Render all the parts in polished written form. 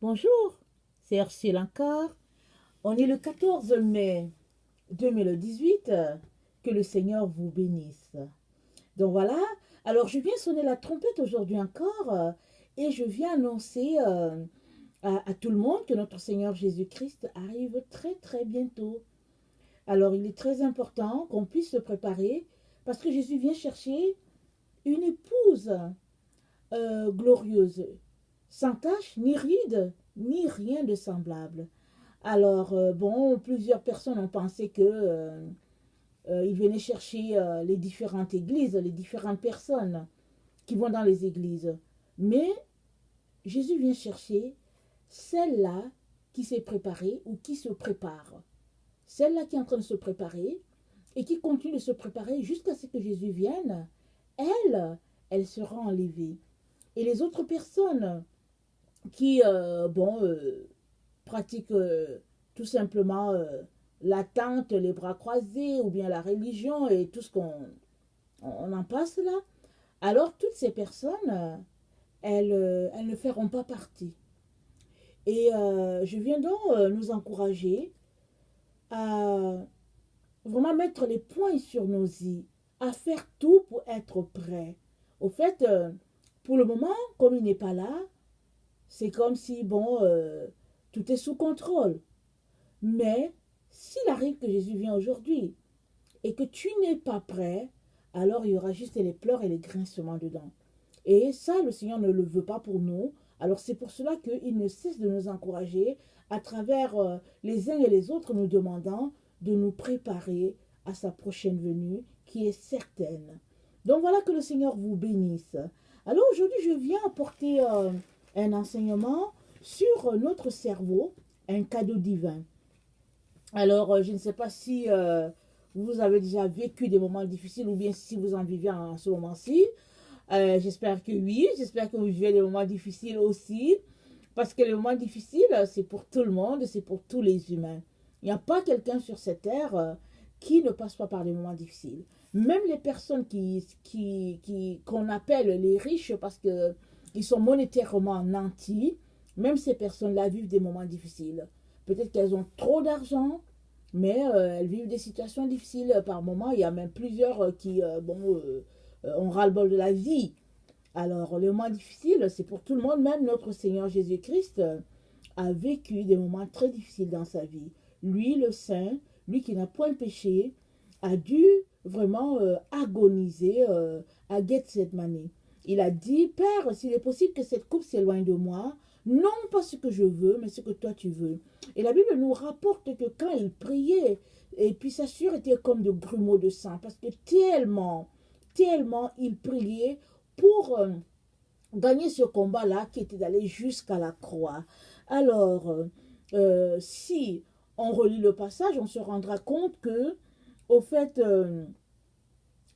Bonjour, c'est Ursule encore. On est le 14 mai 2018. Que le Seigneur vous bénisse. Donc voilà, alors je viens sonner la trompette aujourd'hui encore et je viens annoncer à tout le monde que notre Seigneur Jésus-Christ arrive très très bientôt. Alors il est très important qu'on puisse se préparer parce que Jésus vient chercher une épouse glorieuse, sans tache, ni ride, ni rien de semblable. Alors, bon, plusieurs personnes ont pensé que il venait chercher les différentes églises, les différentes personnes qui vont dans les églises. Mais Jésus vient chercher celle-là qui s'est préparée ou qui se prépare. Celle-là qui est en train de se préparer et qui continue de se préparer jusqu'à ce que Jésus vienne, elle sera enlevée. Et les autres personnes qui, pratiquent tout simplement l'attente, les bras croisés, ou bien la religion et tout ce qu'on en passe là, alors toutes ces personnes, elles ne feront pas partie. Et je viens donc nous encourager à vraiment mettre les points sur nos i, à faire tout pour être prêt. Au fait, pour le moment, comme il n'est pas là, c'est comme si, bon, tout est sous contrôle. Mais s'il arrive que Jésus vient aujourd'hui et que tu n'es pas prêt, alors il y aura juste les pleurs et les grincements dedans. Et ça, le Seigneur ne le veut pas pour nous. Alors c'est pour cela qu'il ne cesse de nous encourager à travers les uns et les autres, nous demandant de nous préparer à sa prochaine venue qui est certaine. Donc voilà, que le Seigneur vous bénisse. Alors aujourd'hui, je viens apporter un enseignement sur notre cerveau, un cadeau divin. Alors, je ne sais pas si vous avez déjà vécu des moments difficiles ou bien si vous en vivez en ce moment-ci. J'espère que oui, j'espère que vous vivez des moments difficiles aussi. Parce que les moments difficiles, c'est pour tout le monde, c'est pour tous les humains. Il n'y a pas quelqu'un sur cette terre qui ne passe pas par des moments difficiles. Même les personnes qu'on appelle les riches parce qu'ils sont monétairement nantis, même ces personnes-là vivent des moments difficiles. Peut-être qu'elles ont trop d'argent, mais elles vivent des situations difficiles par moment. Il y a même plusieurs qui ont ras-le-bol de la vie. Alors, les moments difficiles, c'est pour tout le monde. Même notre Seigneur Jésus-Christ a vécu des moments très difficiles dans sa vie. Lui, le Saint, lui qui n'a point péché, a dû vraiment agoniser à Gethsemane. Il a dit, Père, s'il est possible que cette coupe s'éloigne de moi, non pas ce que je veux, mais ce que toi tu veux. Et la Bible nous rapporte que quand il priait, et puis sa sueur était comme de grumeaux de sang, parce que tellement il priait pour gagner ce combat-là qui était d'aller jusqu'à la croix. Alors, si on relit le passage, on se rendra compte que, au fait,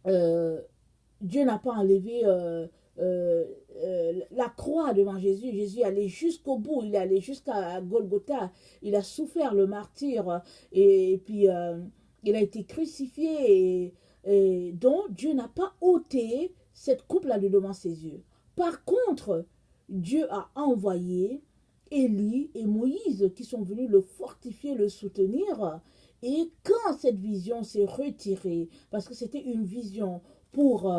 euh, Dieu n'a pas enlevé la croix devant Jésus. Jésus est allé jusqu'au bout, il est allé jusqu'à Golgotha, il a souffert le martyre et puis il a été crucifié et donc Dieu n'a pas ôté cette coupe-là de devant ses yeux. Par contre, Dieu a envoyé Élie et Moïse qui sont venus le fortifier, le soutenir. Et quand cette vision s'est retirée, parce que c'était une vision pour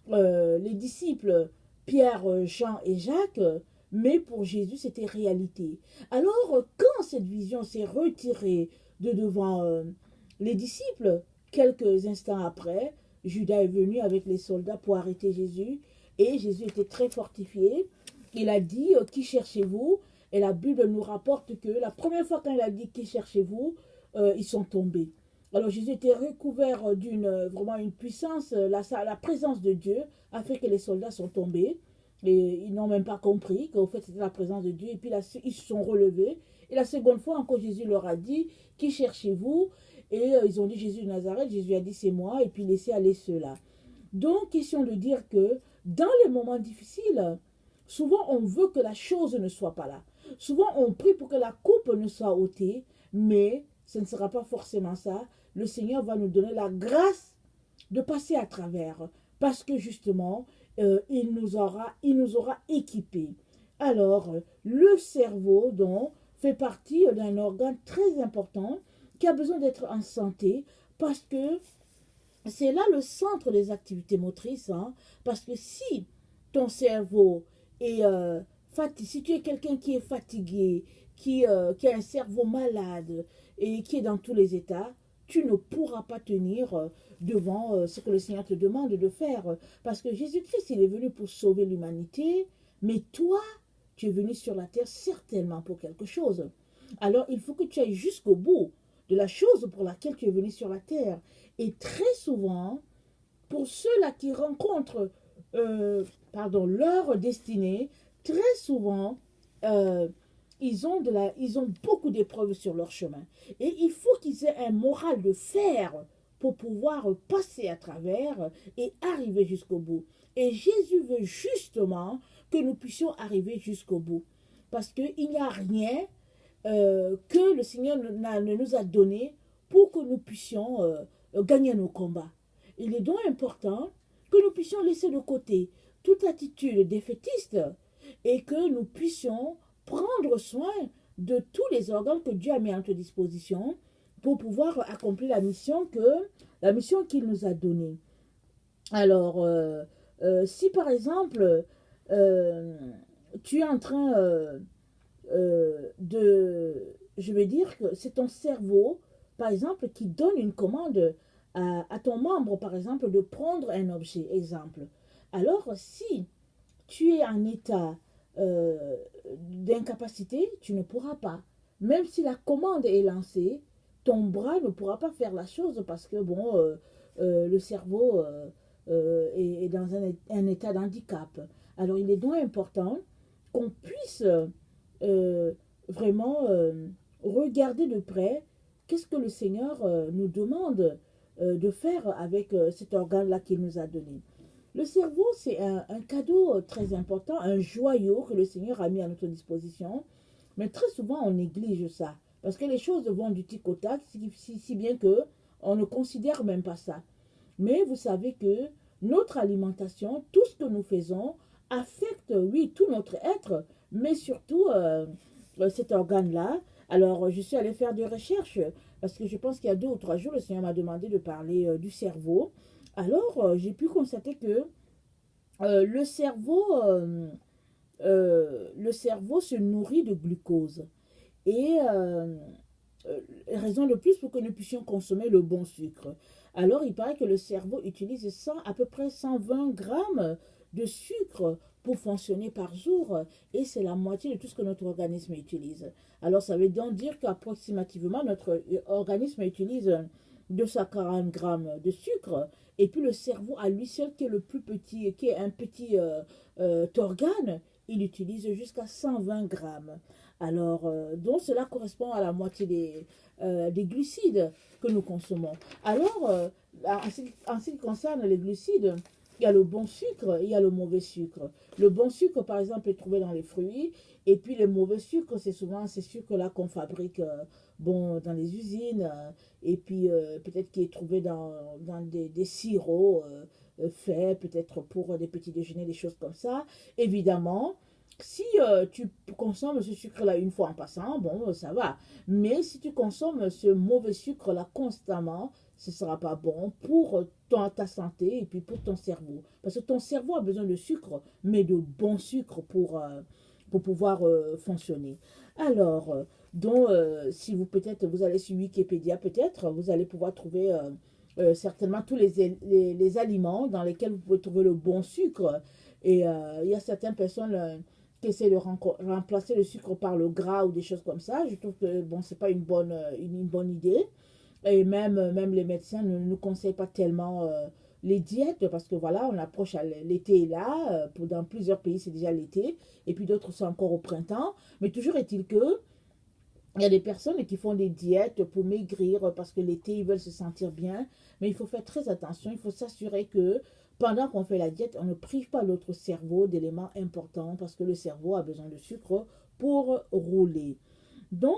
les disciples Pierre, Jean et Jacques, mais pour Jésus c'était réalité. Alors quand cette vision s'est retirée de devant les disciples, quelques instants après, Judas est venu avec les soldats pour arrêter Jésus et Jésus était très fortifié. Il a dit, qui cherchez-vous? Et la Bible nous rapporte que la première fois qu'il a dit, qui cherchez-vous? Ils sont tombés. Alors Jésus était recouvert d'une vraiment une puissance, la présence de Dieu a fait que les soldats sont tombés et ils n'ont même pas compris qu'au fait c'était la présence de Dieu et puis là, ils se sont relevés et la seconde fois encore Jésus leur a dit, qui cherchez-vous? Et ils ont dit Jésus de Nazareth. Jésus a dit c'est moi et puis laissez aller ceux-là. Donc question de dire que dans les moments difficiles, souvent on veut que la chose ne soit pas là. Souvent on prie pour que la coupe ne soit ôtée, mais ce ne sera pas forcément ça. Le Seigneur va nous donner la grâce de passer à travers parce que justement il nous aura équipés. Alors, le cerveau, donc, fait partie d'un organe très important qui a besoin d'être en santé parce que c'est là le centre des activités motrices. Hein, parce que si ton cerveau est fatigué, si tu es quelqu'un qui est fatigué, qui a un cerveau malade et qui est dans tous les états, tu ne pourras pas tenir devant ce que le Seigneur te demande de faire. Parce que Jésus-Christ, il est venu pour sauver l'humanité, mais toi, tu es venu sur la terre certainement pour quelque chose. Alors, il faut que tu ailles jusqu'au bout de la chose pour laquelle tu es venu sur la terre. Et très souvent, pour ceux-là qui rencontrent leur destinée, très souvent, euh, ils ont beaucoup d'épreuves sur leur chemin. Et il faut qu'ils aient un moral de fer pour pouvoir passer à travers et arriver jusqu'au bout. Et Jésus veut justement que nous puissions arriver jusqu'au bout. Parce qu'il n'y a rien que le Seigneur ne nous a donné pour que nous puissions gagner nos combats. Il est donc important que nous puissions laisser de côté toute attitude défaitiste et que nous puissions prendre soin de tous les organes que Dieu a mis à notre disposition pour pouvoir accomplir la mission qu'il nous a donnée. Alors, si par exemple, euh, tu es en train je vais dire que c'est ton cerveau, par exemple, qui donne une commande à ton membre, par exemple, de prendre un objet, exemple. Alors, si tu es en état d'incapacité, tu ne pourras pas. Même si la commande est lancée, ton bras ne pourra pas faire la chose parce que, bon, le cerveau est dans un état d'handicap. Alors, il est donc important qu'on puisse euh, vraiment regarder de près qu'est-ce que le Seigneur nous demande de faire avec cet organe-là qu'il nous a donné. Le cerveau, c'est un cadeau très important, un joyau que le Seigneur a mis à notre disposition, mais très souvent on néglige ça, parce que les choses vont du tic au tac, si bien que on ne considère même pas ça. Mais vous savez que notre alimentation, tout ce que nous faisons, affecte, oui, tout notre être, mais surtout cet organe-là. Alors, je suis allée faire des recherches parce que je pense qu'il y a 2 ou 3 jours, le Seigneur m'a demandé de parler du cerveau. Alors, j'ai pu constater que euh, le cerveau, euh, le cerveau se nourrit de glucose. Et raison de plus pour que nous puissions consommer le bon sucre. Alors, il paraît que le cerveau utilise à peu près 120 grammes de sucre pour fonctionner par jour, et c'est la moitié de tout ce que notre organisme utilise. Alors, ça veut donc dire qu'approximativement, notre organisme utilise 240 grammes de sucre, et puis le cerveau à lui seul, qui est le plus petit, qui est un petit organe, il utilise jusqu'à 120 grammes. Alors, donc cela correspond à la moitié des glucides que nous consommons. Alors, en ce qui concerne les glucides, il y a le bon sucre et il y a le mauvais sucre. Le bon sucre, par exemple, est trouvé dans les fruits. Et puis, les mauvais sucres, c'est souvent ces sucres-là qu'on fabrique bon, dans les usines. Et puis, peut-être qui est trouvé dans des sirops faits, peut-être pour des petits déjeuners, des choses comme ça. Évidemment, si tu consommes ce sucre-là une fois en passant, bon, ça va. Mais si tu consommes ce mauvais sucre-là constamment, ce ne sera pas bon pour ta santé et puis pour ton cerveau. Parce que ton cerveau a besoin de sucre, mais de bon sucre pour pouvoir fonctionner. Alors, si vous peut-être vous allez sur Wikipédia, peut-être, vous allez pouvoir trouver certainement tous les aliments dans lesquels vous pouvez trouver le bon sucre. Et il y a certaines personnes qui essaient de remplacer le sucre par le gras ou des choses comme ça. Je trouve que bon, c'est pas une bonne idée. Et même les médecins ne nous conseillent pas tellement les diètes parce que voilà, on approche l'été est là. Dans plusieurs pays, c'est déjà l'été. Et puis d'autres, c'est encore au printemps. Mais toujours est-il que il y a des personnes qui font des diètes pour maigrir parce que l'été, ils veulent se sentir bien. Mais il faut faire très attention. Il faut s'assurer que pendant qu'on fait la diète, on ne prive pas notre cerveau d'éléments importants parce que le cerveau a besoin de sucre pour rouler. Donc,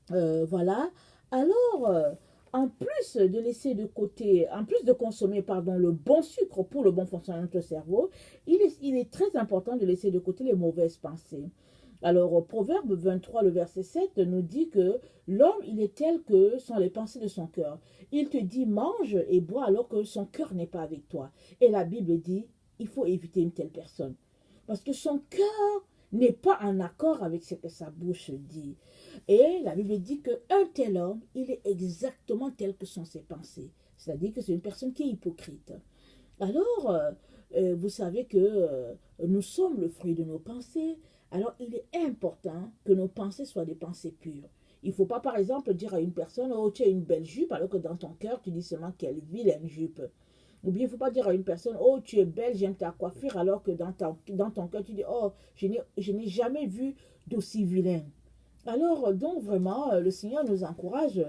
voilà. Alors, en plus de laisser de côté, en plus de consommer, pardon, le bon sucre pour le bon fonctionnement de notre cerveau, il est très important de laisser de côté les mauvaises pensées. Alors, Proverbe 23, le verset 7 nous dit que l'homme, il est tel que sont les pensées de son cœur. Il te dit mange et bois alors que son cœur n'est pas avec toi. Et la Bible dit, il faut éviter une telle personne. Parce que son cœur n'est pas en accord avec ce que sa bouche dit. Et la Bible dit qu'un tel homme, il est exactement tel que sont ses pensées. C'est-à-dire que c'est une personne qui est hypocrite. Alors, vous savez que nous sommes le fruit de nos pensées. Alors, il est important que nos pensées soient des pensées pures. Il ne faut pas, par exemple, dire à une personne, oh, tu as une belle jupe, alors que dans ton cœur, tu dis seulement quelle vilaine jupe. Ou bien, il ne faut pas dire à une personne, oh, tu es belle, j'aime ta coiffure, alors que dans ton cœur, tu dis, oh, je n'ai jamais vu d'aussi vilain. Alors, donc, vraiment, le Seigneur nous encourage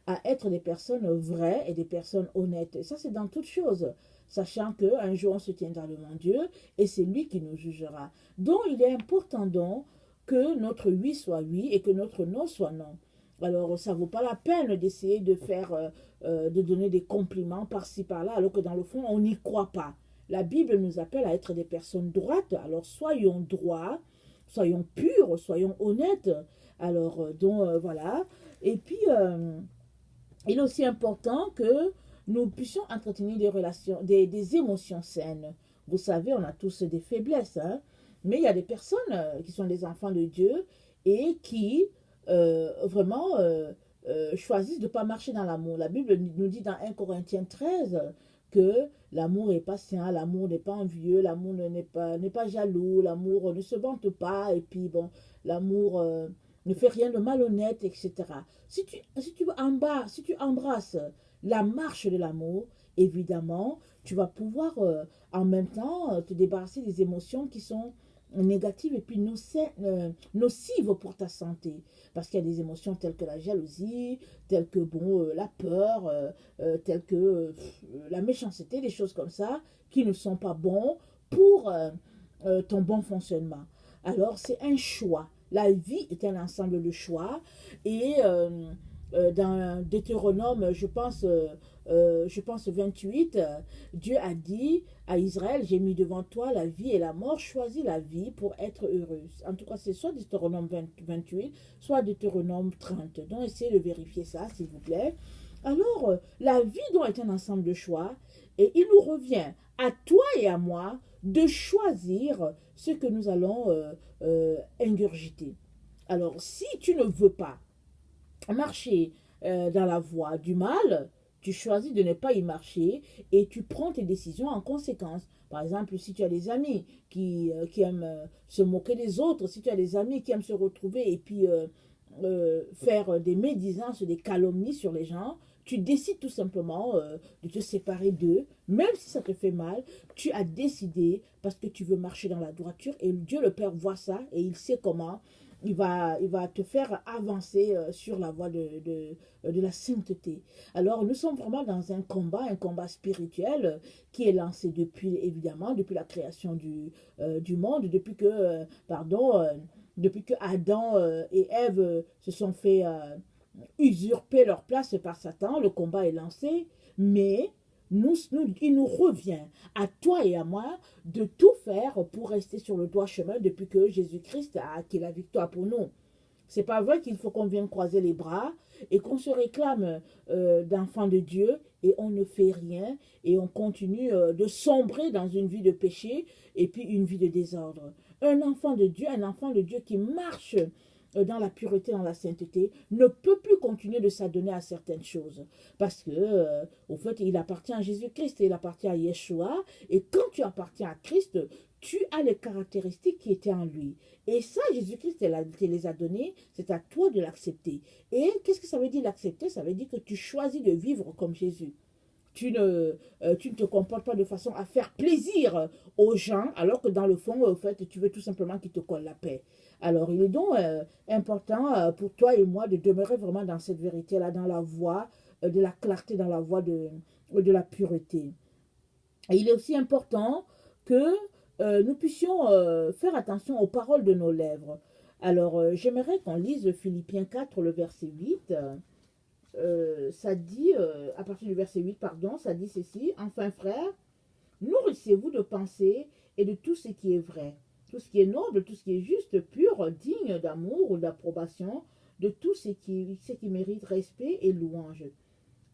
à être des personnes vraies et des personnes honnêtes. Et ça, c'est dans toutes choses. Sachant qu'un jour, on se tiendra devant Dieu et c'est lui qui nous jugera. Donc, il est important donc que notre oui soit oui et que notre non soit non. Alors, ça ne vaut pas la peine d'essayer de faire, de donner des compliments par-ci, par-là, alors que dans le fond, on n'y croit pas. La Bible nous appelle à être des personnes droites. Alors, soyons droits, soyons purs, soyons honnêtes. Alors, voilà. Et puis, il est aussi important que nous puissions entretenir des relations, des émotions saines. Vous savez, on a tous des faiblesses, hein? Mais il y a des personnes qui sont des enfants de Dieu et qui vraiment choisissent de ne pas marcher dans l'amour. La Bible nous dit dans 1 Corinthiens 13 que l'amour est patient, l'amour n'est pas envieux, l'amour n'est pas jaloux, l'amour ne se vante pas, et puis bon, l'amour ne fait rien de malhonnête, etc. Si tu embrasses la marche de l'amour, évidemment, tu vas pouvoir en même temps te débarrasser des émotions qui sont négatives et puis nocives pour ta santé. Parce qu'il y a des émotions telles que la jalousie, telles que la peur, telles que la méchanceté, des choses comme ça, qui ne sont pas bons pour ton bon fonctionnement. Alors, c'est un choix. La vie est un ensemble de choix. Et dans Deutéronome, je pense 28, Dieu a dit à Israël, j'ai mis devant toi la vie et la mort, choisis la vie pour être heureuse. En tout cas, c'est soit Deutéronome 28, soit Deutéronome 30. Donc, essayez de vérifier ça, s'il vous plaît. Alors, la vie doit être un ensemble de choix et il nous revient à toi et à moi de choisir ce que nous allons ingurgiter. Alors, si tu ne veux pas marcher dans la voie du mal, tu choisis de ne pas y marcher et tu prends tes décisions en conséquence. Par exemple, si tu as des amis qui aiment se moquer des autres, si tu as des amis qui aiment se retrouver et puis faire des médisances, des calomnies sur les gens, tu décides tout simplement de te séparer d'eux, même si ça te fait mal, tu as décidé parce que tu veux marcher dans la droiture et Dieu le Père voit ça et il sait comment il va te faire avancer sur la voie de la sainteté. Alors, nous sommes vraiment dans un combat spirituel qui est lancé évidemment, depuis la création du monde, depuis que Adam et Ève se sont fait usurper leur place par Satan. Le combat est lancé, mais il nous revient à toi et à moi de tout faire pour rester sur le droit chemin depuis que Jésus-Christ a acquis la victoire pour nous. C'est pas vrai qu'il faut qu'on vienne croiser les bras et qu'on se réclame d'enfants de Dieu et on ne fait rien et on continue de sombrer dans une vie de péché et puis une vie de désordre. Un enfant de Dieu qui marche dans la pureté, dans la sainteté, ne peut plus continuer de s'adonner à certaines choses. Parce que, au fait, il appartient à Jésus-Christ, il appartient à Yeshua. Et quand tu appartiens à Christ, tu as les caractéristiques qui étaient en lui. Et ça, Jésus-Christ te les a données, c'est à toi de l'accepter. Et qu'est-ce que ça veut dire l'accepter? Ça veut dire que tu choisis de vivre comme Jésus. Tu ne te comportes pas de façon à faire plaisir aux gens, alors que dans le fond, au fait, tu veux tout simplement qu'ils te collent la paix. Alors, il est donc important pour toi et moi de demeurer vraiment dans cette vérité-là, dans la voie de la clarté, dans la voie de la pureté. Et il est aussi important que nous puissions faire attention aux paroles de nos lèvres. Alors, j'aimerais qu'on lise Philippiens 4, le verset 8. ça dit, à partir du verset 8, pardon, ça dit ceci: enfin frères, nourrissez-vous de pensées et de tout ce qui est vrai, tout ce qui est noble, tout ce qui est juste, pur, digne d'amour ou d'approbation, de tout ce qui mérite respect et louange.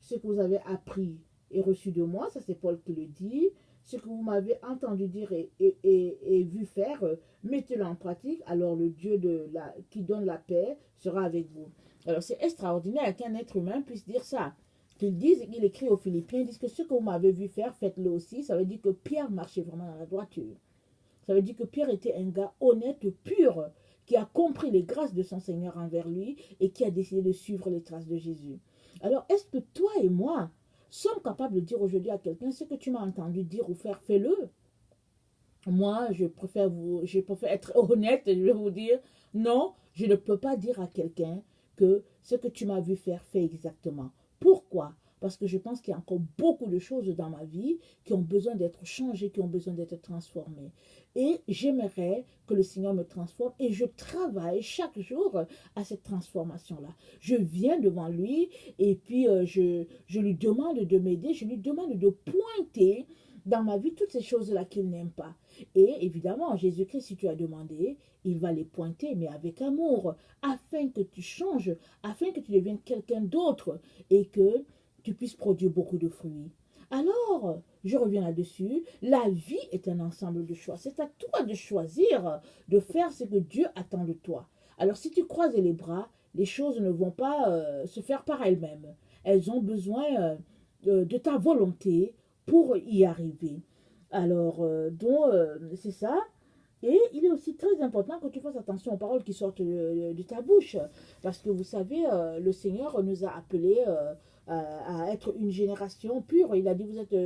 Ce que vous avez appris et reçu de moi, ça c'est Paul qui le dit, ce que vous m'avez entendu dire et vu faire, mettez-le en pratique, alors le Dieu qui donne la paix sera avec vous. Alors c'est extraordinaire qu'un être humain puisse dire ça. Qu'il dise, il écrit aux Philippiens, il dit que ce que vous m'avez vu faire, faites-le aussi. Ça veut dire que Pierre marchait vraiment dans la droiture. Ça veut dire que Pierre était un gars honnête, pur, qui a compris les grâces de son Seigneur envers lui et qui a décidé de suivre les traces de Jésus. Alors, est-ce que toi et moi sommes capables de dire aujourd'hui à quelqu'un: ce que tu m'as entendu dire ou faire, fais-le? Moi, je préfère être honnête et je vais vous dire: non, je ne peux pas dire à quelqu'un que ce que tu m'as vu faire, fais exactement. Pourquoi? Parce que je pense qu'il y a encore beaucoup de choses dans ma vie qui ont besoin d'être changées, qui ont besoin d'être transformées. Et j'aimerais que le Seigneur me transforme et je travaille chaque jour à cette transformation-là. Je viens devant lui et puis je lui demande de m'aider, je lui demande de pointer dans ma vie toutes ces choses-là qu'il n'aime pas. Et évidemment, Jésus-Christ, si tu as demandé, il va les pointer, mais avec amour, afin que tu changes, afin que tu deviennes quelqu'un d'autre et que tu puisses produire beaucoup de fruits. Alors, je reviens là-dessus, la vie est un ensemble de choix. C'est à toi de choisir, de faire ce que Dieu attend de toi. Alors, si tu croises les bras, les choses ne vont pas se faire par elles-mêmes. Elles ont besoin de ta volonté pour y arriver. Alors, c'est ça. Et il est aussi très important que tu fasses attention aux paroles qui sortent de ta bouche. Parce que vous savez, le Seigneur nous a appelés à être une génération pure. Il a dit: vous êtes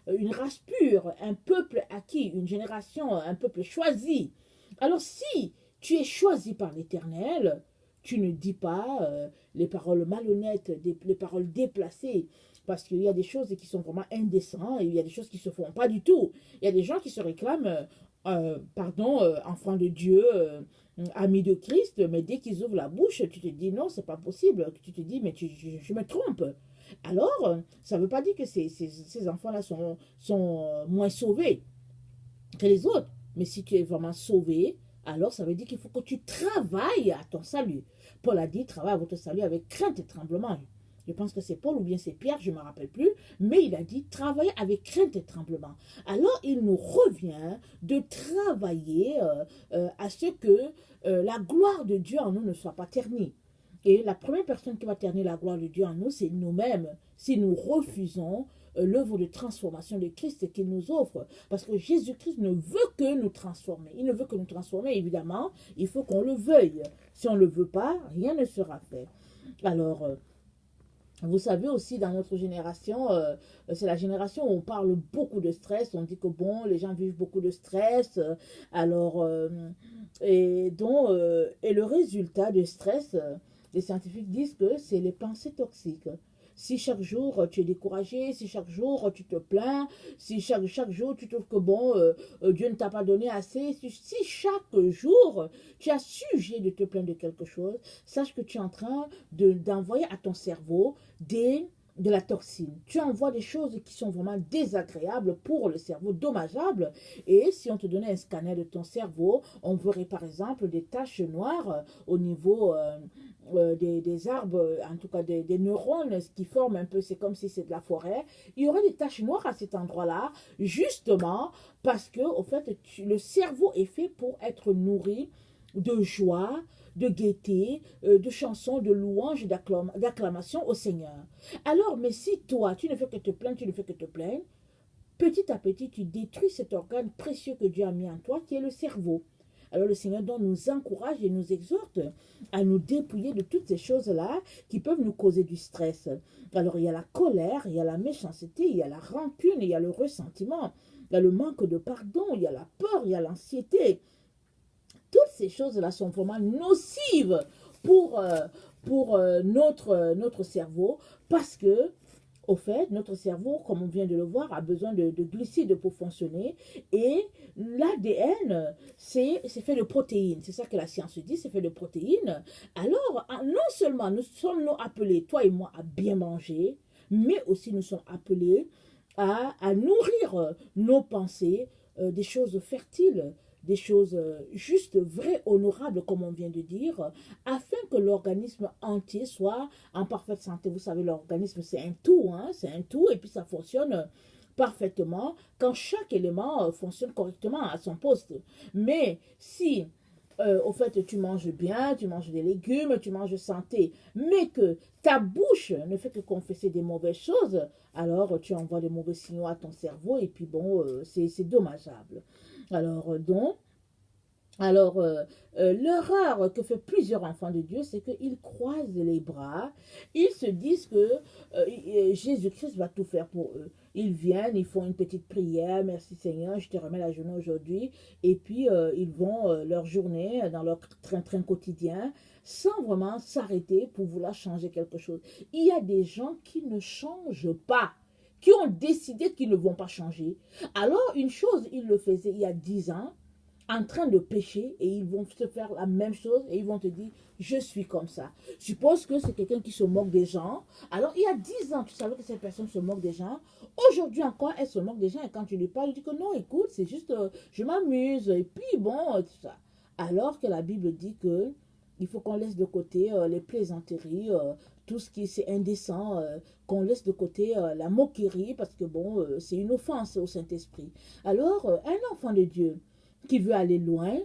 une race pure, un peuple acquis, une génération, un peuple choisi. Alors si tu es choisi par l'Éternel, tu ne dis pas les paroles malhonnêtes, les paroles déplacées. Parce qu'il y a des choses qui sont vraiment indécentes et il y a des choses qui ne se font pas du tout. Il y a des gens qui se réclament, enfants de Dieu, amis de Christ, mais dès qu'ils ouvrent la bouche, tu te dis: non, c'est pas possible. Tu te dis: mais je me trompe. Alors, ça ne veut pas dire que ces enfants-là sont moins sauvés que les autres. Mais si tu es vraiment sauvé, alors ça veut dire qu'il faut que tu travailles à ton salut. Paul a dit: travaille à votre salut avec crainte et tremblement. Je pense que c'est Paul ou bien c'est Pierre, je ne me rappelle plus. Mais il a dit: travailler avec crainte et tremblement. Alors il nous revient de travailler à ce que la gloire de Dieu en nous ne soit pas ternie. Et la première personne qui va ternir la gloire de Dieu en nous, c'est nous-mêmes, si nous refusons l'œuvre de transformation de Christ qu'il nous offre. Parce que Jésus-Christ ne veut que nous transformer. Il ne veut que nous transformer, évidemment, il faut qu'on le veuille. Si on ne le veut pas, rien ne sera fait. Alors, vous savez aussi, dans notre génération, c'est la génération où on parle beaucoup de stress. On dit que bon, les gens vivent beaucoup de stress. Et le résultat de stress, les scientifiques disent que c'est les pensées toxiques. Si chaque jour tu es découragé, si chaque jour tu te plains, si chaque jour tu trouves que bon, Dieu ne t'a pas donné assez, si chaque jour tu as sujet de te plaindre de quelque chose, sache que tu es en train d'envoyer à ton cerveau de la toxine. Tu envoies des choses qui sont vraiment désagréables pour le cerveau, dommageables. Et si on te donnait un scanner de ton cerveau, on verrait par exemple des taches noires au niveau des arbres, en tout cas des neurones qui forment un peu, c'est comme si c'est de la forêt. Il y aurait des taches noires à cet endroit-là, justement parce que au fait, le cerveau est fait pour être nourri de joie, de gaieté, de chansons, de louanges, d'acclamations au Seigneur. Alors, mais si toi, tu ne fais que te plaindre, tu ne fais que te plaindre, petit à petit, tu détruis cet organe précieux que Dieu a mis en toi, qui est le cerveau. Alors le Seigneur donc nous encourage et nous exhorte à nous dépouiller de toutes ces choses-là qui peuvent nous causer du stress. Alors il y a la colère, il y a la méchanceté, il y a la rancune, il y a le ressentiment, il y a le manque de pardon, il y a la peur, il y a l'anxiété. Toutes ces choses-là sont vraiment nocives pour notre cerveau parce que Au fait, notre cerveau, comme on vient de le voir, a besoin de glucides pour fonctionner. Et l'ADN, c'est fait de protéines. C'est ça que la science dit, c'est fait de protéines. Alors, non seulement nous sommes appelés, toi et moi, à bien manger, mais aussi nous sommes appelés à nourrir nos pensées, des choses fertiles, des choses justes, vraies, honorables, comme on vient de dire, afin que l'organisme entier soit en parfaite santé. Vous savez, l'organisme, c'est un tout, hein, c'est un tout, et puis ça fonctionne parfaitement quand chaque élément fonctionne correctement à son poste. Mais si au fait, tu manges bien, tu manges des légumes, tu manges santé, mais que ta bouche ne fait que confesser des mauvaises choses, alors tu envoies de mauvais signaux à ton cerveau et puis bon, c'est dommageable. Alors, donc, l'erreur que fait plusieurs enfants de Dieu, c'est qu'ils croisent les bras, ils se disent que Jésus-Christ va tout faire pour eux. Ils viennent, ils font une petite prière, merci Seigneur, je te remets la journée aujourd'hui, et puis ils vont leur journée dans leur train-train quotidien, sans vraiment s'arrêter pour vouloir changer quelque chose. Il y a des gens qui ne changent pas, qui ont décidé qu'ils ne vont pas changer. Alors, une chose, ils le faisaient il y a 10 ans, en train de pécher et ils vont se faire la même chose et ils vont te dire je suis comme ça. Suppose que c'est quelqu'un qui se moque des gens. Alors il y a 10 ans, tu savais que cette personne se moque des gens. Aujourd'hui encore, elle se moque des gens et quand tu lui parles, il dit que non, écoute, c'est juste je m'amuse et puis bon, tout ça. Alors que la Bible dit que il faut qu'on laisse de côté les plaisanteries, tout ce qui c'est indécent, qu'on laisse de côté la moquerie parce que bon, c'est une offense au Saint-Esprit. Alors, un enfant de Dieu qui veut aller loin,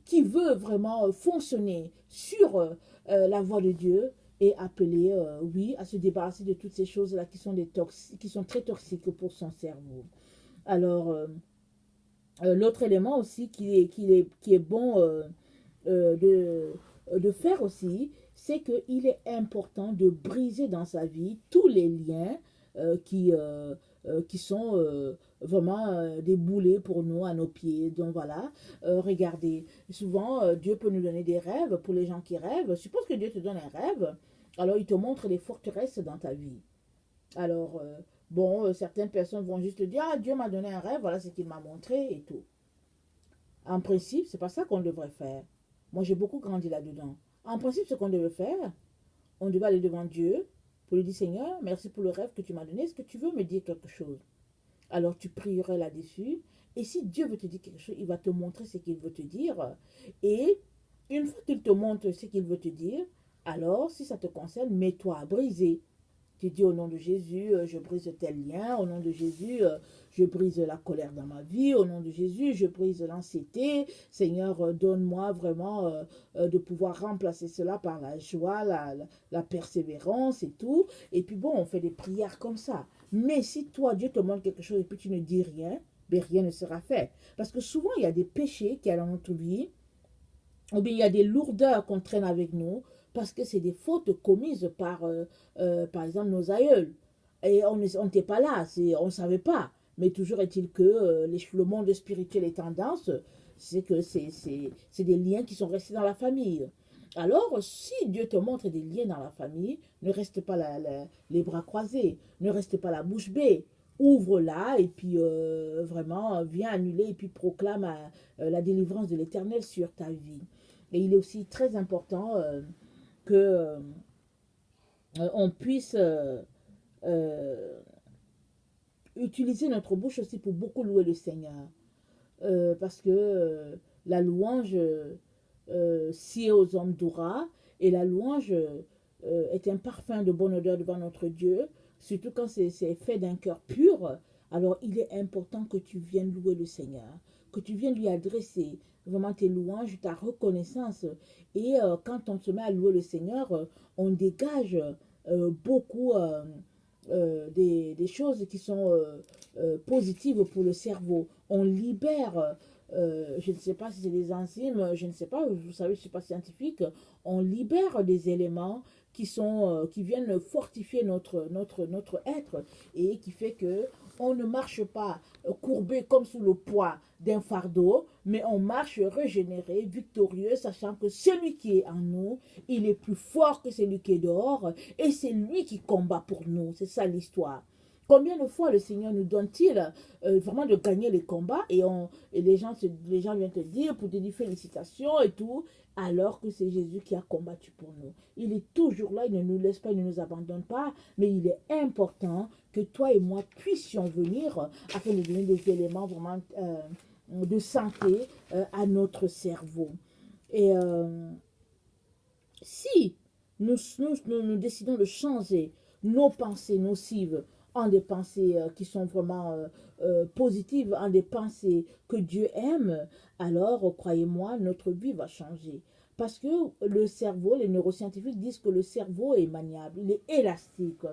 qui veut vraiment fonctionner sur la voie de Dieu, est appelé, oui, à se débarrasser de toutes ces choses-là qui sont qui sont très toxiques pour son cerveau. Alors, l'autre élément aussi qui est bon de faire aussi, c'est qu'il est important de briser dans sa vie tous les liens qui sont vraiment des boulets pour nous, à nos pieds. Donc voilà, regardez, souvent Dieu peut nous donner des rêves pour les gens qui rêvent. Suppose que Dieu te donne un rêve, alors il te montre les forteresses dans ta vie. Alors, bon, certaines personnes vont juste te dire, ah, Dieu m'a donné un rêve, voilà ce qu'il m'a montré et tout. En principe, c'est pas ça qu'on devrait faire. Moi, j'ai beaucoup grandi là-dedans. En principe, ce qu'on devait faire, on devait aller devant Dieu pour lui dire, Seigneur, merci pour le rêve que tu m'as donné. Est-ce que tu veux me dire quelque chose? Alors, tu prierais là-dessus. Et si Dieu veut te dire quelque chose, il va te montrer ce qu'il veut te dire. Et une fois qu'il te montre ce qu'il veut te dire, alors, si ça te concerne, mets-toi à briser. Tu dis au nom de Jésus, je brise tel lien. Au nom de Jésus, je brise la colère dans ma vie. Au nom de Jésus, je brise l'anxiété. Seigneur, donne-moi vraiment de pouvoir remplacer cela par la joie, la persévérance et tout. Et puis bon, on fait des prières comme ça. Mais si toi, Dieu te montre quelque chose et puis tu ne dis rien, ben rien ne sera fait. Parce que souvent, il y a des péchés qui sont dans notre vie, ou bien il y a des lourdeurs qu'on traîne avec nous, parce que c'est des fautes commises par exemple, nos aïeuls. Et on n'était pas là, on ne savait pas. Mais toujours est-il que le monde spirituel et tendance, c'est que c'est des liens qui sont restés dans la famille. Alors, si Dieu te montre des liens dans la famille, ne reste pas les bras croisés, ne reste pas la bouche bée. Ouvre-la et puis vraiment viens annuler et puis proclame la délivrance de l'Éternel sur ta vie. Et il est aussi très important que on puisse euh, utiliser notre bouche aussi pour beaucoup louer le Seigneur. Parce que la louange sied aux hommes d'aura et la louange est un parfum de bonne odeur devant notre Dieu, surtout quand c'est fait d'un cœur pur. Alors il est important que tu viennes louer le Seigneur, que tu viennes lui adresser vraiment tes louanges, ta reconnaissance. Et quand on se met à louer le Seigneur, on dégage beaucoup des choses qui sont positives pour le cerveau. On libère, je ne sais pas si c'est des enzymes, je ne sais pas, vous savez, je ne suis pas scientifique, on libère des éléments qui viennent fortifier notre être et qui fait que on ne marche pas courbé comme sous le poids d'un fardeau, mais on marche régénéré, victorieux, sachant que celui qui est en nous, il est plus fort que celui qui est dehors, et c'est lui qui combat pour nous. C'est ça l'histoire. Combien de fois le Seigneur nous donne-t-il vraiment de gagner les combats et les gens viennent te dire pour te dire félicitations et tout, alors que c'est Jésus qui a combattu pour nous. Il est toujours là, il ne nous laisse pas, il ne nous abandonne pas, mais il est important que toi et moi puissions venir afin de donner des éléments vraiment de santé à notre cerveau. Et si nous décidons de changer nos pensées nocives en des pensées qui sont vraiment positives, en des pensées que Dieu aime, alors, croyez-moi, notre vie va changer. Parce que le cerveau, les neuroscientifiques disent que le cerveau est maniable, il est élastique.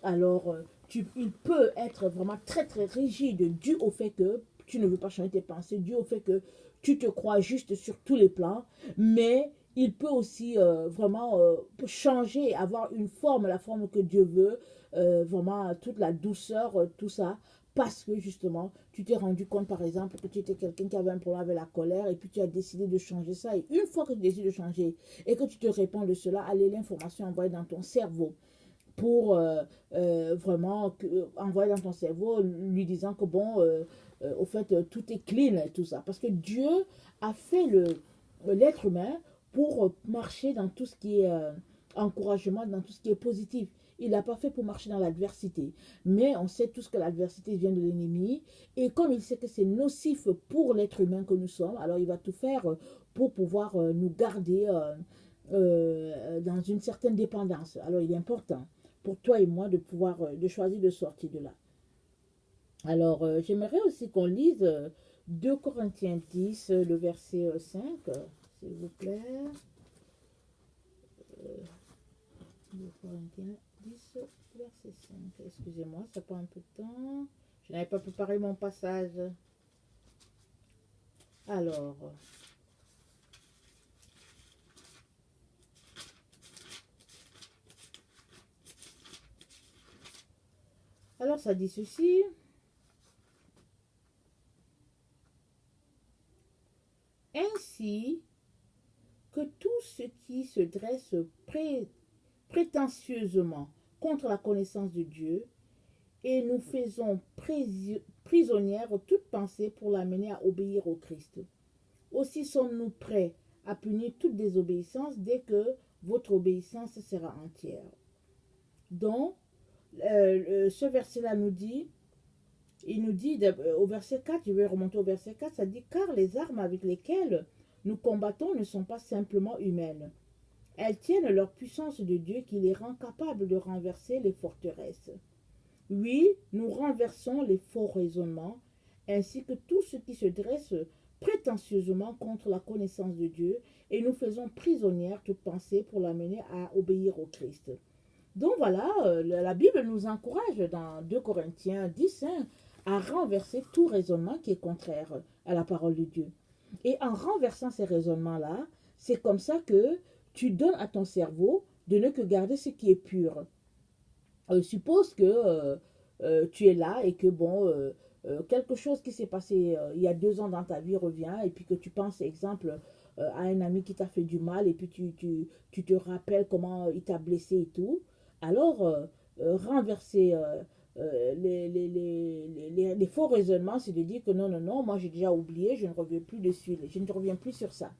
Alors, il peut être vraiment très très rigide dû au fait que tu ne veux pas changer tes pensées, dû au fait que tu te crois juste sur tous les plans, mais il peut aussi vraiment changer, avoir une forme, la forme que Dieu veut, vraiment toute la douceur, tout ça, parce que justement, tu t'es rendu compte, par exemple, que tu étais quelqu'un qui avait un problème avec la colère, et puis tu as décidé de changer ça, et une fois que tu décides de changer, et que tu te réponds de cela, allez, l'information envoyée dans ton cerveau, pour vraiment envoyer dans ton cerveau, lui disant que bon, au fait, tout est clean et tout ça. Parce que Dieu a fait l'être humain pour marcher dans tout ce qui est encouragement, dans tout ce qui est positif. Il n'a pas fait pour marcher dans l'adversité. Mais on sait tous que l'adversité vient de l'ennemi. Et comme il sait que c'est nocif pour l'être humain que nous sommes, alors il va tout faire pour pouvoir nous garder dans une certaine dépendance. Alors il est important pour toi et moi de pouvoir de choisir de sortir de là. Alors j'aimerais aussi qu'on lise 2 Corinthiens 10, le verset 5, s'il vous plaît. 2 Corinthiens 10, verset 5. Excusez-moi, ça prend un peu de temps. Je n'avais pas préparé mon passage. Alors ça dit ceci. Ainsi que tout ce qui se dresse prétentieusement contre la connaissance de Dieu, et nous faisons prisonnière toute pensée pour l'amener à obéir au Christ. Aussi sommes-nous prêts à punir toute désobéissance dès que votre obéissance sera entière. Donc, ce verset-là nous dit, il nous dit au verset 4, je vais remonter au verset 4, ça dit « Car les armes avec lesquelles nous combattons ne sont pas simplement humaines. Elles tiennent leur puissance de Dieu qui les rend capables de renverser les forteresses. Oui, nous renversons les faux raisonnements, ainsi que tout ce qui se dresse prétentieusement contre la connaissance de Dieu, et nous faisons prisonnière toute pensée pour l'amener à obéir au Christ. » Donc voilà, la Bible nous encourage dans 2 Corinthiens 10 à renverser tout raisonnement qui est contraire à la parole de Dieu. Et en renversant ces raisonnements-là, c'est comme ça que tu donnes à ton cerveau de ne que garder ce qui est pur. Suppose que tu es là et que bon, quelque chose qui s'est passé il y a 2 ans dans ta vie revient et puis que tu penses, exemple, à un ami qui t'a fait du mal et puis tu te rappelles comment il t'a blessé et tout. Alors, renverser les faux raisonnements, c'est de dire que non, non, non, moi j'ai déjà oublié, je ne reviens plus dessus, je ne reviens plus sur ça.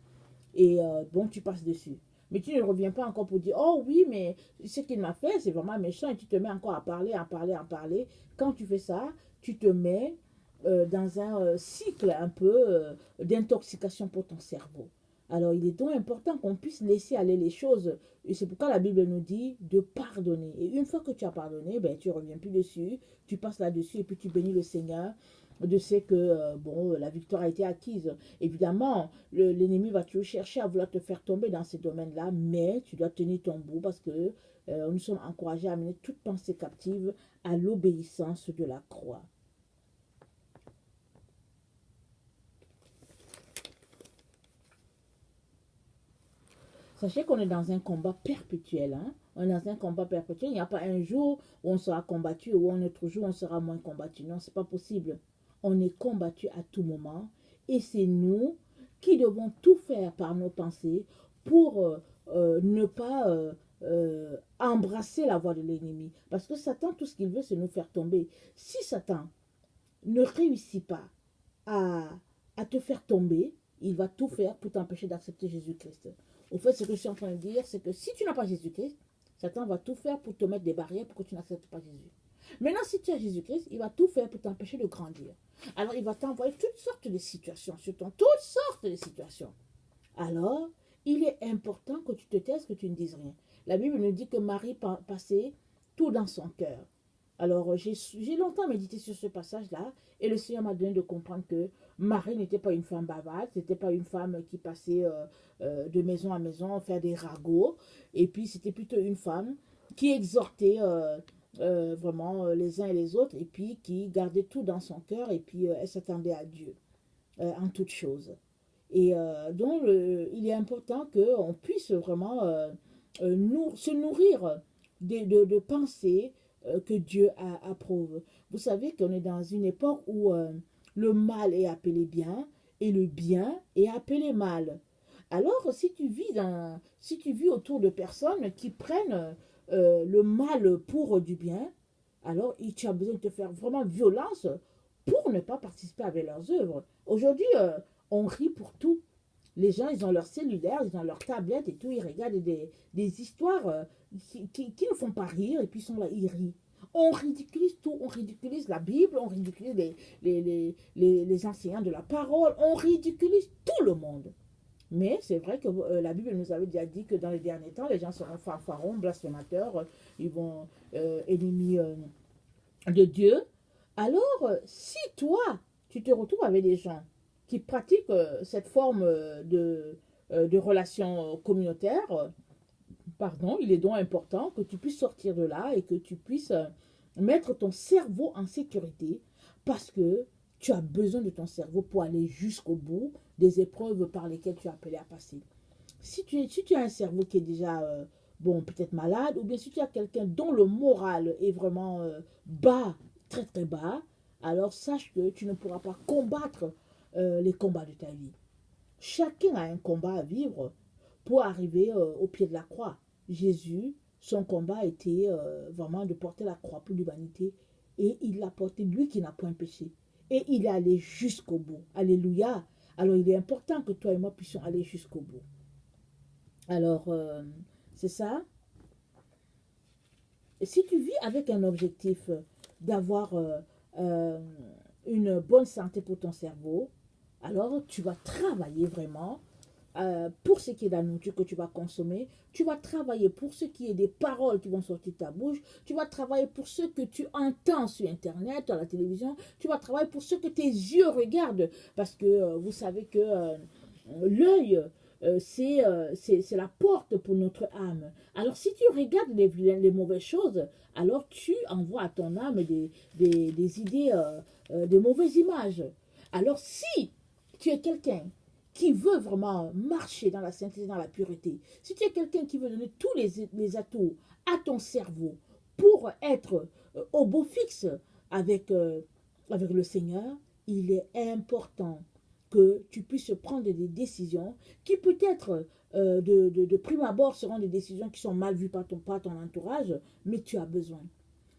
Et bon, tu passes dessus. Mais tu ne reviens pas encore pour dire, oh oui, mais ce qu'il m'a fait, c'est vraiment méchant, et tu te mets encore à parler, à parler, à parler. Quand tu fais ça, tu te mets dans un cycle un peu d'intoxication pour ton cerveau. Alors, il est donc important qu'on puisse laisser aller les choses. Et c'est pourquoi la Bible nous dit de pardonner. Et une fois que tu as pardonné, ben, tu ne reviens plus dessus, tu passes là-dessus et puis tu bénis le Seigneur de ce que bon, la victoire a été acquise. Évidemment, l'ennemi va toujours chercher à vouloir te faire tomber dans ces domaines-là, mais tu dois tenir ton bout parce que nous sommes encouragés à amener toute pensée captive à l'obéissance de la croix. Sachez qu'on est dans un combat perpétuel. Hein? On est dans un combat perpétuel. Il n'y a pas un jour où on sera combattu ou un autre jour où on sera moins combattu. Non, c'est pas possible. On est combattu à tout moment. Et c'est nous qui devons tout faire par nos pensées pour ne pas embrasser la voie de l'ennemi. Parce que Satan, tout ce qu'il veut, c'est nous faire tomber. Si Satan ne réussit pas à, à te faire tomber, il va tout faire pour t'empêcher d'accepter Jésus-Christ. Au fait, ce que je suis en train de dire, c'est que si tu n'as pas Jésus-Christ, Satan va tout faire pour te mettre des barrières pour que tu n'acceptes pas Jésus. Maintenant, si tu as Jésus-Christ, il va tout faire pour t'empêcher de grandir. Alors, il va t'envoyer toutes sortes de situations sur ton, toutes sortes de situations. Alors, il est important que tu te taises, que tu ne dises rien. La Bible nous dit que Marie passait tout dans son cœur. Alors, j'ai longtemps médité sur ce passage-là et le Seigneur m'a donné de comprendre que Marie n'était pas une femme bavarde, c'était pas une femme qui passait de maison à maison faire des ragots. Et puis, c'était plutôt une femme qui exhortait vraiment les uns et les autres et puis qui gardait tout dans son cœur et puis elle s'attendait à Dieu en toutes choses. Et donc, il est important qu'on puisse vraiment se nourrir de pensées que Dieu approuve. Vous savez qu'on est dans une époque où le mal est appelé bien et le bien est appelé mal. Alors, si tu vis autour de personnes qui prennent le mal pour du bien, alors tu as besoin de te faire vraiment violence pour ne pas participer avec leurs œuvres. Aujourd'hui, on rit pour tout. Les gens, ils ont leur cellulaire, ils ont leur tablette et tout, ils regardent des histoires qui ne font pas rire et puis ils sont là, ils rient. On ridiculise tout, on ridiculise la Bible, on ridiculise les enseignants de la parole, on ridiculise tout le monde. Mais c'est vrai que la Bible nous avait déjà dit que dans les derniers temps, les gens seront fanfarons, blasphémateurs, ils vont ennemis de Dieu. Alors, si toi, tu te retrouves avec des gens qui pratiquent cette forme de relation communautaire, pardon, il est donc important que tu puisses sortir de là et que tu puisses mettre ton cerveau en sécurité parce que tu as besoin de ton cerveau pour aller jusqu'au bout des épreuves par lesquelles tu es appelé à passer. Si tu as un cerveau qui est déjà, bon, peut-être malade, ou bien si tu as quelqu'un dont le moral est vraiment bas, très très bas, alors sache que tu ne pourras pas combattre les combats de ta vie. Chacun a un combat à vivre pour arriver au pied de la croix. Jésus, son combat était vraiment de porter la croix pour l'humanité et il l'a porté, lui qui n'a point péché. Et il est allé jusqu'au bout. Alléluia. Alors il est important que toi et moi puissions aller jusqu'au bout. Alors, c'est ça. Et si tu vis avec un objectif d'avoir une bonne santé pour ton cerveau, alors tu vas travailler vraiment pour ce qui est de la nourriture que tu vas consommer, tu vas travailler pour ce qui est des paroles qui vont sortir de ta bouche, tu vas travailler pour ce que tu entends sur Internet, à la télévision, tu vas travailler pour ce que tes yeux regardent, parce que vous savez que l'œil, c'est la porte pour notre âme. Alors si tu regardes les mauvaises choses, alors tu envoies à ton âme des idées, des mauvaises images. Alors si tu es quelqu'un qui veut vraiment marcher dans la sainteté, dans la pureté, si tu es quelqu'un qui veut donner tous les atouts à ton cerveau pour être au beau fixe avec le Seigneur, il est important que tu puisses prendre des décisions qui peut-être de prime abord seront des décisions qui sont mal vues par ton entourage, mais tu as besoin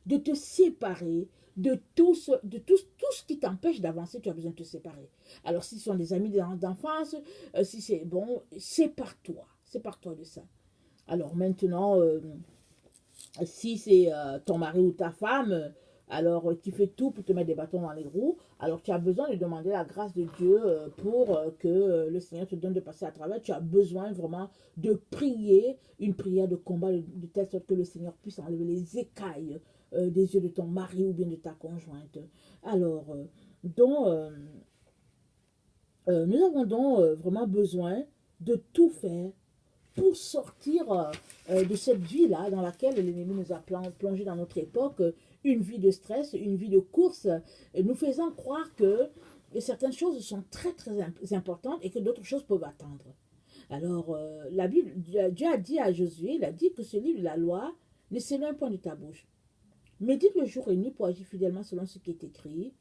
de te séparer de tout ce qui t'empêche d'avancer, tu as besoin de te séparer. Alors, si ce sont des amis d'enfance, si c'est bon, sépare-toi de ça. Alors maintenant, si c'est ton mari ou ta femme, alors qui fait tout pour te mettre des bâtons dans les roues, alors tu as besoin de demander la grâce de Dieu pour que le Seigneur te donne de passer à travers. Tu as besoin vraiment de prier une prière de combat de telle sorte que le Seigneur puisse enlever les écailles des yeux de ton mari ou bien de ta conjointe. Alors, nous avons donc vraiment besoin de tout faire pour sortir de cette vie-là dans laquelle l'ennemi nous a plongé dans notre époque, une vie de stress, une vie de course, nous faisant croire que certaines choses sont très très importantes et que d'autres choses peuvent attendre. Alors, la Bible, Dieu a dit à Josué, il a dit que ce livre de la loi ne s'éloigne point de ta bouche. Médite le jour et nuit pour agir fidèlement selon ce qui est écrit,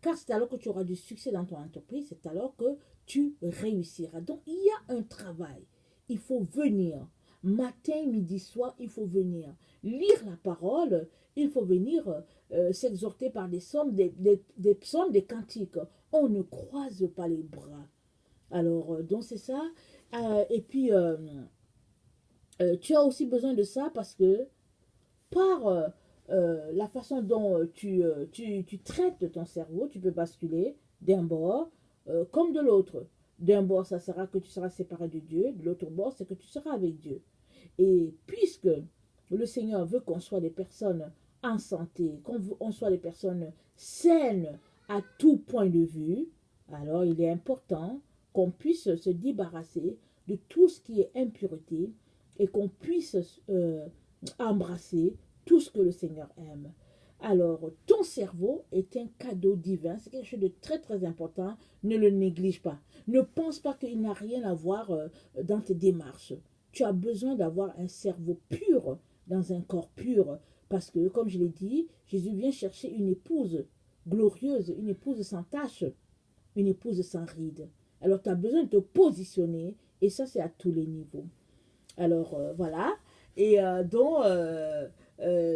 car c'est alors que tu auras du succès dans ton entreprise, c'est alors que tu réussiras. Donc, il y a un travail. Il faut venir. Matin, midi, soir, il faut venir. Lire la parole, il faut venir s'exhorter par des psaumes, des psaumes, des cantiques. On ne croise pas les bras. Alors, donc c'est ça. Et puis, tu as aussi besoin de ça parce que par la façon dont tu traites ton cerveau, tu peux basculer d'un bord comme de l'autre. D'un bord, ça sera que tu seras séparé de Dieu. De l'autre bord, c'est que tu seras avec Dieu. Et puisque le Seigneur veut qu'on soit des personnes en santé, qu'on soit des personnes saines à tout point de vue, alors il est important qu'on puisse se débarrasser de tout ce qui est impureté et qu'on puisse embrasser tout ce que le Seigneur aime. Alors, ton cerveau est un cadeau divin, c'est quelque chose de très très important, ne le néglige pas. Ne pense pas qu'il n'a rien à voir dans tes démarches. Tu as besoin d'avoir un cerveau pur dans un corps pur, parce que, comme je l'ai dit, Jésus vient chercher une épouse glorieuse, une épouse sans tache, une épouse sans rides. Alors, tu as besoin de te positionner, et ça, c'est à tous les niveaux. Alors, voilà. Et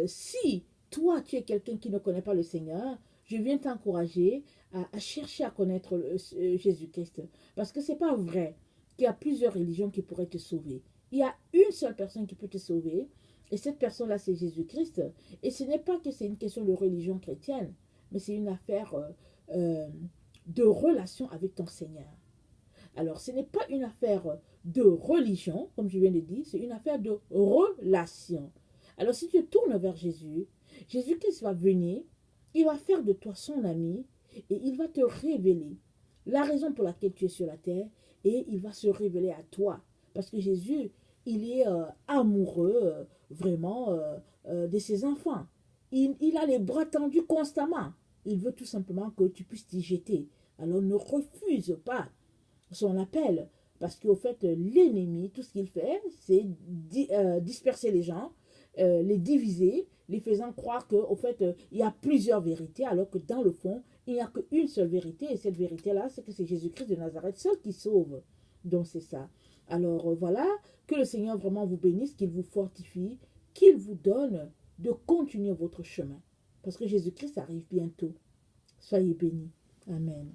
si toi, tu es quelqu'un qui ne connaît pas le Seigneur, je viens t'encourager à chercher à connaître Jésus-Christ. Parce que ce n'est pas vrai qu'il y a plusieurs religions qui pourraient te sauver. Il y a une seule personne qui peut te sauver, et cette personne-là, c'est Jésus-Christ. Et ce n'est pas que c'est une question de religion chrétienne, mais c'est une affaire de relation avec ton Seigneur. Alors, ce n'est pas une affaire de religion, comme je viens de dire, c'est une affaire de relation. Alors, si tu tournes vers Jésus, Jésus-Christ va venir, il va faire de toi son ami et il va te révéler la raison pour laquelle tu es sur la terre et il va se révéler à toi. Parce que Jésus, il est amoureux vraiment de ses enfants. Il a les bras tendus constamment. Il veut tout simplement que tu puisses t'y jeter. Alors, ne refuse pas son appel. Parce qu'au fait, l'ennemi, tout ce qu'il fait, c'est disperser les gens, les diviser, les faisant croire qu'au fait, il y a plusieurs vérités, alors que dans le fond, il n'y a qu'une seule vérité. Et cette vérité-là, c'est que c'est Jésus-Christ de Nazareth, seul qui sauve. Donc c'est ça. Alors voilà, que le Seigneur vraiment vous bénisse, qu'il vous fortifie, qu'il vous donne de continuer votre chemin. Parce que Jésus-Christ arrive bientôt. Soyez bénis. Amen.